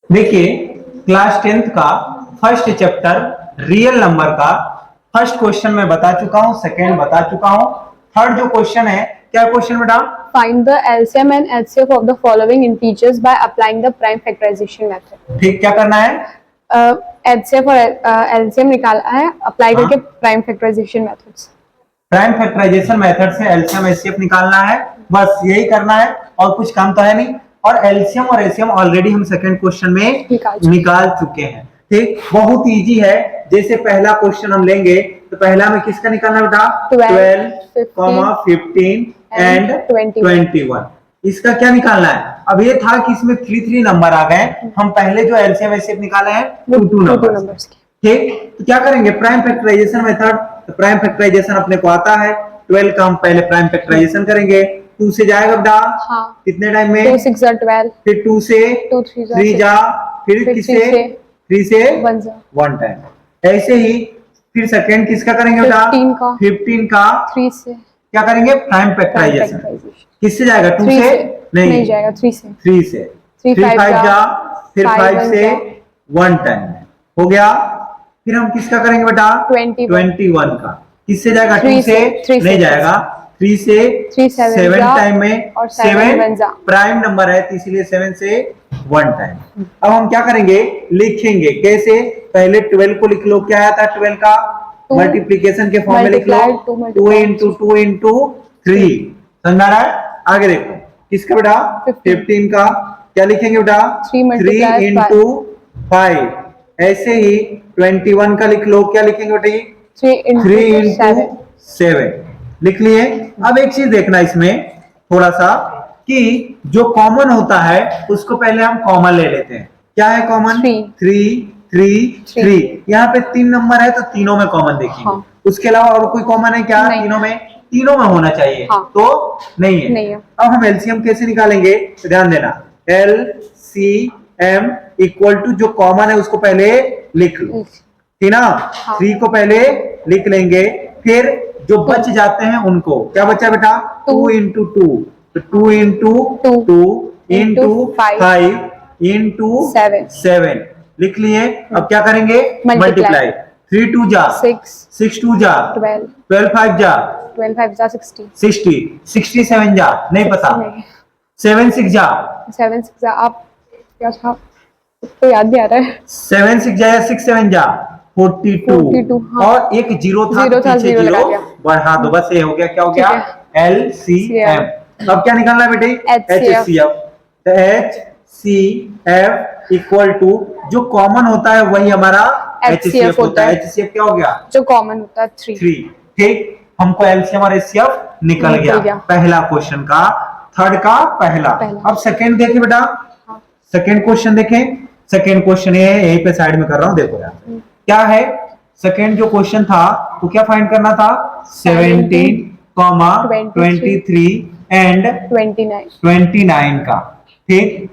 देखिए class 10th का first chapter real number का फर्स्ट क्वेश्चन मैं बता चुका हूँ, सेकेंड बता चुका हूँ। थर्ड जो क्वेश्चन है, क्या क्वेश्चन बेटा? Find the LCM and HCF of the following integers by applying the prime factorization method. ठीक, क्या करना है? HCF और LCM निकालना है अप्लाई करके prime factorization methods. Prime factorization method से एलसीएम एचसीएफ निकालना है, बस यही करना है और कुछ काम तो है नहीं। और एलसीएम और एचसीएफ ऑलरेडी हम सेकंड क्वेश्चन में निकाल चुके हैं। ठीक, बहुत इजी है। जैसे पहला क्वेश्चन हम लेंगे तो पहला में किसका निकालना बेटा? 12, 15 एंड 21। इसका क्या निकालना है? अब ये था कि इसमें 3 नंबर आ गए, हम पहले जो एलसीएम एचसीएफ निकाले हैं 2 नंबर्स। ठीक, तो क्या करेंगे? Prime factorization method. तो प्राइम फैक्टराइजेशन अपने को आता है, 12 का हम पहले प्राइम फैक्टराइजेशन करेंगे। 2 से जाएगा बेटा? हाँ। कितने टाइम में? 2 6 12, फिर 2 से 3 जा, फिर किससे? 3 से 1 टाइम। ऐसे ही फिर सेकंड किसका करेंगे बेटा? 15 का 3 से क्या करेंगे? Prime factorization. किससे जाएगा? 2 से नहीं जाएगा, 3 से 3 से 3 5 जा, फिर 5 से 1 टाइम हो गया। फिर हम किसका करेंगे बेटा? 21 का। किससे जाएगा? 2 से नहीं जाएगा, 3 से 7 टाइम में, और 7 प्राइम नंबर है तो इसलिए 7 से 1 टाइम। अब हम क्या करेंगे? लिखेंगे। कैसे? पहले 12 को लिख लो। क्या आया था 12 का? मल्टीप्लीकेशन के फॉर्म में लिख लो, 2 into 2 into 3। समझ आ रहा है? आगे देखो किसका बेटा? 15 का क्या लिखेंगे बेटा? 3 into 5। ऐसे ही 21 का लिख लो। क्या लिखेंगे बेटा? 3 into 7 लिख लिए। अब एक चीज देखना इसमें थोड़ा सा कि जो कॉमन होता है उसको पहले हम कॉमन ले लेते हैं। क्या है कॉमन? 3। यहाँ पे 3 नंबर है तो तीनों में कॉमन देखिए। हाँ। उसके अलावा और कोई कॉमन है क्या? तीनों में? तीनों में होना चाहिए। हाँ। तो नहीं है। अब हम एलसीएम कैसे निकालेंगे तो ध्यान देना। एलसीएम इक्वल टू जो कॉमन है उसको पहले लिख लो, ठीक ना? 3 को पहले लिख लेंगे, फिर जो बच जाते हैं उनको क्या बचा बेटा? 2 into 2, तो 2 into 2 into 5 into 7 लिख लिए। अब क्या करेंगे? मल्टीप्लाई। 3 2 जा 6 2 जा 12 5 जा 60 67 जा नहीं पता 7 6 जा आप क्या था तो याद भी आ रहा है। 7 6 जा या 6 7 जा 42। हाँ। और एक जीरो था पीछे जीरो बढ़ा दो, बस ये हो गया। क्या हो गया? एलसीएम। अब क्या निकालना है बेटे? एचसीएफ। तो एचसीएफ इक्वल टू जो कॉमन होता है वही हमारा एचसीएफ होता है। एचसीएफ क्या हो गया? जो कॉमन होता है 3। ठीक, हमको एलसीएम और एचसीएफ निकल गया पहला क्वेश्चन का, थर्ड का पहला। अब सेकंड देखिए बेटा, सेकंड क्वेश्चन देखें। सेकंड क्वेश्चन ये यहीं पे साइड में कर रहा हूं, देखो यार क्या है। सेकंड जो क्वेश्चन था तो क्या फाइंड करना था? 17, 23 एंड 29 का। ठीक,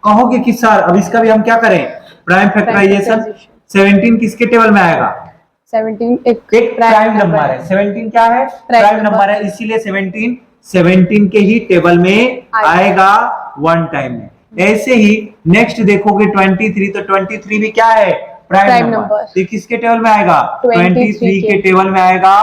कहोगे कि सर अब इसका भी हम क्या करें? Prime factorisation. 17 किसके टेबल में आएगा? 17 एक प्राइम नंबर है। 17 क्या है? प्राइम नंबर है, इसीलिए 17 के ही टेबल में आएगा 1 टाइम में। ऐसे ही नेक्स्ट देखोगे 23, तो 23 भी क्या है? Prime number. तो किसके टेबल में आएगा? 23 के टेबल में आएगा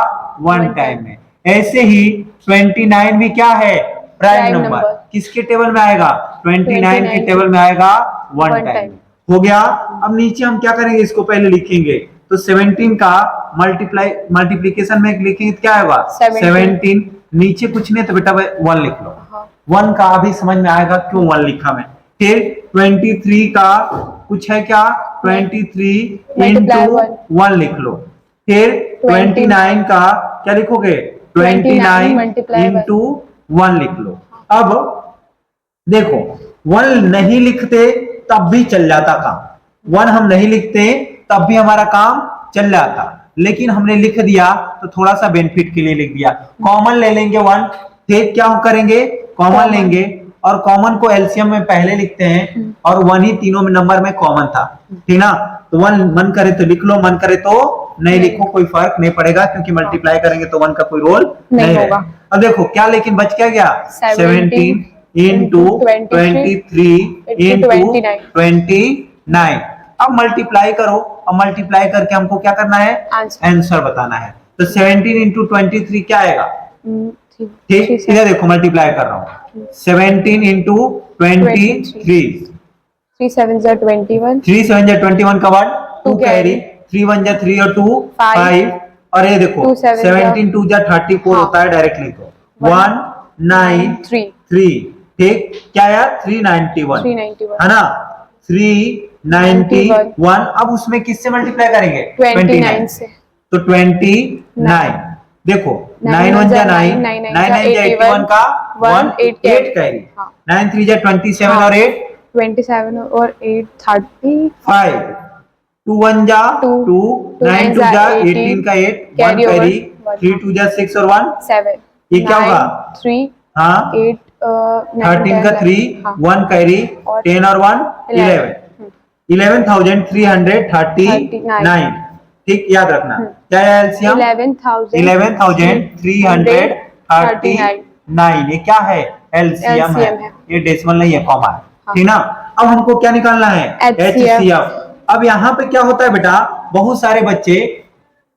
1 टाइम में। ऐसे ही 29 भी क्या है? Prime number. किसके टेबल में आएगा? 29 के टेबल में आएगा 1 टाइम। हो गया। अब नीचे हम क्या करेंगे? इसको पहले लिखेंगे। तो 17 का मल्टीप्लीकेशन में लिखेंगे तो क्या होगा? 17। नीचे कुछ नहीं तो बेटा 1 लिख लो। 1 का अभी समझ में आएगा क्यों 1 लिखा मैं। फिर 23 का कुछ है क्या? 23 into 1 लिख लो। फिर 29 का क्या लिखोगे? 29 into 1 लिख लो। अब देखो 1 नहीं लिखते तब भी चल जाता काम। 1 हम नहीं लिखते तब भी हमारा काम चल जाता, लेकिन हमने लिख दिया तो थोड़ा सा बेनिफिट के लिए लिख दिया। कॉमन ले लेंगे 1। फिर क्या करेंगे? कॉमन लेंगे और कॉमन को एलसीएम में पहले लिखते हैं और 1 ही तीनों में नंबर में कॉमन था, ठीक ना? तो 1 मन करे तो लिख लो, मन करे तो नहीं लिखो, कोई फर्क नहीं पड़ेगा क्योंकि मल्टीप्लाई करेंगे तो 1 का कोई रोल नहीं होगा। अब देखो क्या, लेकिन बच क्या गया? 17 into 23 into 29। 9। अब मल्टीप्लाई करो, अब मल्टीप्लाई करके हमको क्या करना है, आंसर बताना है। तो 17 इंटू 23 क्या आएगा, ठीक, इधर देखो मल्टीप्लाई कर रहा हूँ, 17 इंटू 23, 3 7 जा 21, 3 7 जा 21 का 1 2 कैरी, 3 1 जा 3 और 2 5, और ये देखो 17 2 जा 34 होता है, डायरेक्टली तो 1 9 3, ठीक, क्या आया 391 है ना, 391। अब उसमें किससे मल्टीप्लाई करेंगे, 29 से, तो 29, देखो 9 1 जा 9, 9 9 जा 81 का 1 8 कैरी, 9 3 जा 27 और 8 27 और 8 35, 2 1 जा 2, 9 2 जा 18 का 8 1 कैरी, 3 2 जा 6 और 1 7, ये क्या होगा 3, हाँ 8 13 का 3 1 कैरी, 10 और 1 11, 11,339, ठीक, याद रखना क्या है एलसीएम, 11,339, ये क्या है एलसीएम है, ये डेसिमल नहीं है, कॉमा है, ठीक ना। अब हमको क्या निकालना है, एचसीएफ। अब यहाँ पे क्या होता है बेटा, बहुत सारे बच्चे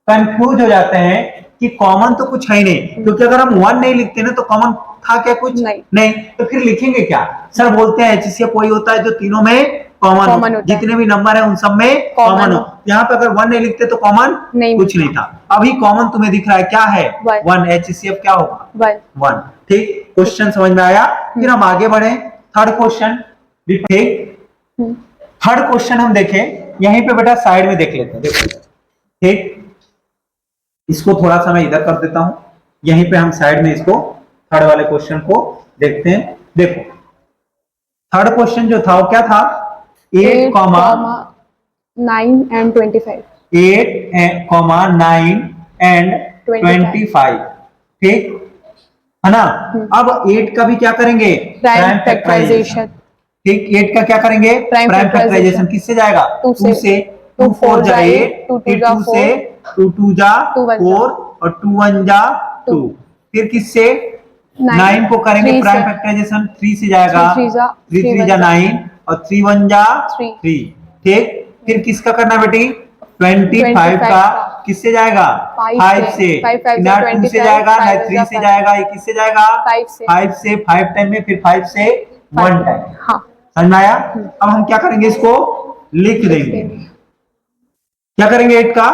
कंफ्यूज हो जाते हैं कि कॉमन तो कुछ है ही नहीं, क्योंकि अगर हम 1 नहीं लिखते ना तो कॉमन था क्या, कुछ नहीं, तो फिर लिखेंगे क्या। सर बोलते हैं एचसीएफ वही होता है जो तीनों में कॉमन हो, जितने भी नंबर है उन सब में कॉमन हो। यहाँ पे अगर 1 नहीं लिखते तो कॉमन कुछ नहीं था, अभी कॉमन तुम्हें दिख रहा है क्या है 1, एचसीएफ क्या होगा 1, ठीक, क्वेश्चन समझ में आया। फिर हम आगे बढ़े, थर्ड क्वेश्चन, ठीक, थर्ड क्वेश्चन हम देखें, यहीं पे बेटा साइड में देख लेते हैं, देखो ठीक, इसको थोड़ा सा मैं इधर कर देता हूं, यहीं पे हम साइड में इसको थर्ड वाले क्वेश्चन को देखते हैं। देखो थर्ड क्वेश्चन जो था वो क्या था, 8, 9 and 25, 8, 9 and 25, ठीक है ना। अब 8 का भी क्या करेंगे, प्राइम फैक्टराइजेशन, ठीक, 8 का क्या करेंगे, प्राइम फैक्टराइजेशन, किससे जाएगा 2 से, 2 4 जा 8, 2 से 2 2 जा 4 और 2 1 जा 2, फिर किससे 9 को करेंगे प्राइम फैक्टराइजेशन, 3 से जाएगा, 3 3 जा 9 और 3 1 जा 3, ठीक, फिर किसका करना बेटी 25 का किससे जाएगा 5 से, ना 2 से जाएगा ना 3 से जाएगा, ये किससे जाएगा 5 से, 5 टाइम में, फिर 5 से 1 टाइम, समझ में आया। अब हम क्या करेंगे, इसको लिख देंगे, क्या करेंगे 8 का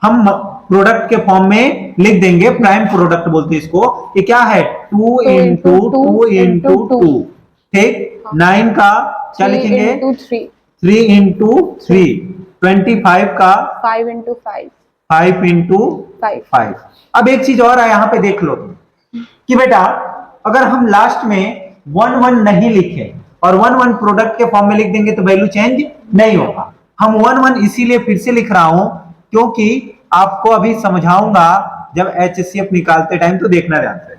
हम प्रोडक्ट के फॉर्म में लिख देंगे, प्राइम प्रोडक्ट बोलते हैं इसको, ये क्या है 2 इंटू 2 इंटू 2, ठीक, 9 का क्या लिखेंगे 3 इंटू 3, 25 का 5 इंटू 5। अब एक चीज और है यहाँ पे देख लो कि बेटा अगर हम लास्ट में 1 1 नहीं लिखे और 1 1 प्रोडक्ट के फॉर्म में लिख देंगे तो वैल्यू चेंज नहीं होगा। हम 1 1 इसीलिए फिर से लिख रहा हूं क्योंकि आपको अभी समझाऊंगा जब एचसीएफ निकालते टाइम तो देखना ध्यान से।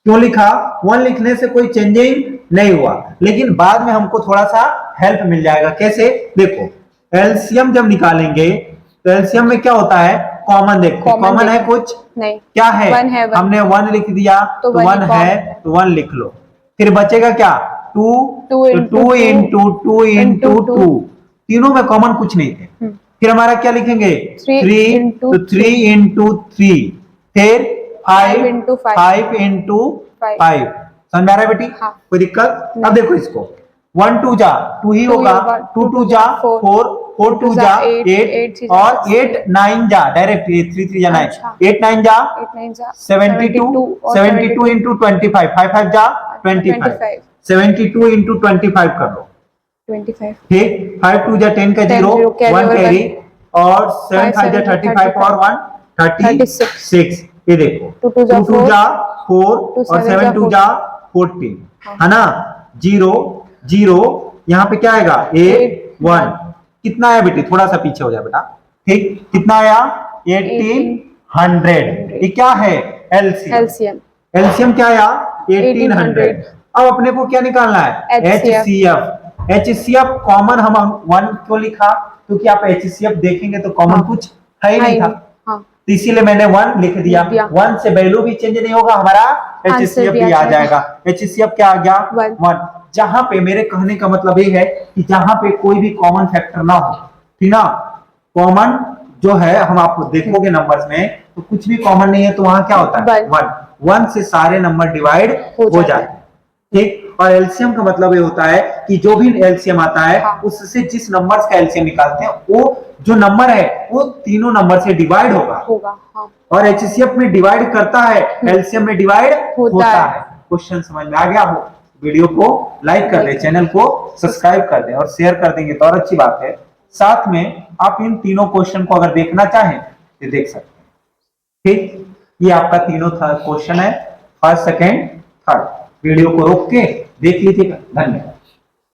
क्यों लिखा, 1 लिखने से कोई चेंजिंग नहीं हुआ, लेकिन बाद में हमको थोड़ा सा हेल्प मिल जाएगा। कैसे, देखो एलसीएम जब निकालेंगे तो एलसीएम में क्या होता है, कॉमन देखो, कॉमन है कुछ नहीं, क्या है, हमने 1 लिख दिया तो 1 है तो 1 लिख लो, फिर बचेगा क्या 2 इंटू 2 इंटू 2, तीनों में कॉमन कुछ नहीं थे। फिर हमारा क्या लिखेंगे 3 तो 3 इंटू 3, फिर 5 इंटू 5, समझ में आ रहा है बेटी, कोई दिक्कत। अब देखो इसको 1 2 जा 2 ही होगा, 2 2 जा 4, 4 2 जा 8 और 8 9 जा डायरेक्ट 3 3 जा 9, 8 9 जा 72 इंटू 25, 5 5 जा 25, 72 इंटू 25 कर लो 25, ठीक, 5 2 जा 10 का 0 1 कैरी और 7 5 जा 35 और 1 36, ये देखो 2 2 जा 4 और 7 2 जा 14, है ना, 0 0 यहाँ पे क्या आएगा 8 1, कितना आया बेटी, थोड़ा सा पीछे हो जाए बेटा, ठीक, कितना आया 1800, ये क्या है एलसीएम, एलसीएम क्या आया 1800। अब अपने को क्या निकालना है एचसीएफ, एचसीएफ कॉमन हम 1 क्यों लिखा, क्योंकि आप एचसीएफ देखेंगे तो कॉमन कुछ है ही नहीं था, तो इसीलिए मैंने 1 लिख दिया, 1 से वैल्यू भी चेंज नहीं होगा, हमारा एचसीएफ भी आ जाएगा। एचसीएफ क्या आ गया 1, जहां पे, मेरे कहने का मतलब ये है कि जहां पे कोई भी कॉमन फैक्टर ना हो, ठीक ना, कॉमन जो है, हम आपको देखोगे नंबर्स में तो कुछ भी कॉमन नहीं है, तो वहां क्या होता है, वन। वन से सारे नंबर डिवाइड हो जाते हैं, ठीक। और एलसीएम का मतलब ये होता है कि जो भी एलसीएम आता है, हाँ। उससे जिस नंबर्स का एलसीएम निकालते हैं, वो जो नंबर है वो तीनों नंबर से डिवाइड होगा। हाँ। और एचसीएफ में डिवाइड करता है, एलसीएम में डिवाइड होता है। क्वेश्चन समझ में आ गया हो? वीडियो को लाइक कर दे, चैनल को सब्सक्राइब कर दे, और शेयर कर देंगे तो और अच्छी बात है। साथ में आप इन तीनों क्वेश्चन को अगर देखना चाहें तो देख सकते हैं, ठीक। ये आपका तीनों क्वेश्चन है, फर्स्ट, सेकेंड, थर्ड। वीडियो को रोक के देख लीजिएगा। धन्यवाद।